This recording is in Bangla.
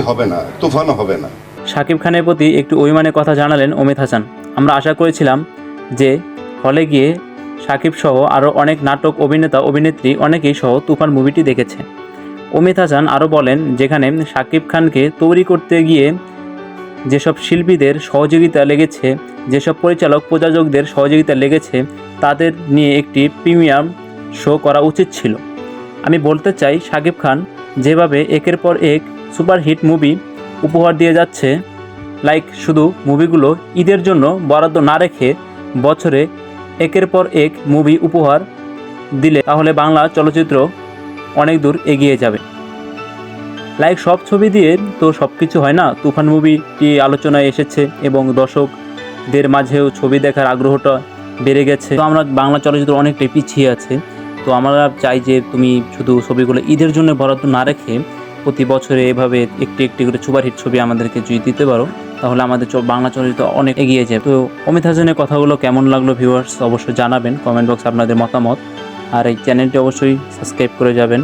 হবে না, তুফানও হবে না। শাকিব খানের প্রতি একটু অভিমানের কথা জানালেন অমিত হাসান। আমরা আশা করেছিলাম যে হলে গিয়ে শাকিব সহ আরও অনেক নাটক অভিনেতা অভিনেত্রী অনেকেই সহ তুফান মুভিটি দেখেছে। অমিত হাসান আরও বলেন, যেখানে শাকিব খানকে তৈরি করতে গিয়ে যেসব শিল্পীদের সহযোগিতা লেগেছে, যেসব পরিচালক প্রযোজকদের সহযোগিতা লেগেছে, তাদের নিয়ে একটি প্রিমিয়াম শো করা উচিত ছিল। আমি বলতে চাই, শাকিব খান যেভাবে একের পর এক সুপারহিট মুভি উপহার দিয়ে যাচ্ছে, শুধু মুভিগুলো ঈদের জন্য বরাদ্দ না রেখে বছরে একের পর এক মুভি উপহার দিলে তাহলে বাংলা চলচ্চিত্র অনেক দূর এগিয়ে যাবে। সব ছবি দিয়ে তো সব কিছু হয় না। তুফান মুভিটি আলোচনায় এসেছে এবং দর্শকদের মাঝেও ছবি দেখার আগ্রহটা বেড়ে গেছে। তো আমরা বাংলা চলচ্চিত্র অনেকটাই পিছিয়ে আছে। তো আমরা চাই যে তুমি শুধু ছবিগুলো ঈদের জন্য বরাদ্দ না রেখে প্রতি বছরে এভাবে একটি একটি করে সুপারহিট ছবি আমাদেরকে যদি দিতে পারো, তাহলে আমাদের বাংলা চলচ্চিত্র অনেক এগিয়ে যায়। তো অমিত হাসানের কথাগুলো কেমন লাগলো ভিউয়ার্স অবশ্যই জানাবেন কমেন্ট বক্সে আপনাদের মতামত। আর এই চ্যানেলটি অবশ্যই সাবস্ক্রাইব করে যাবেন।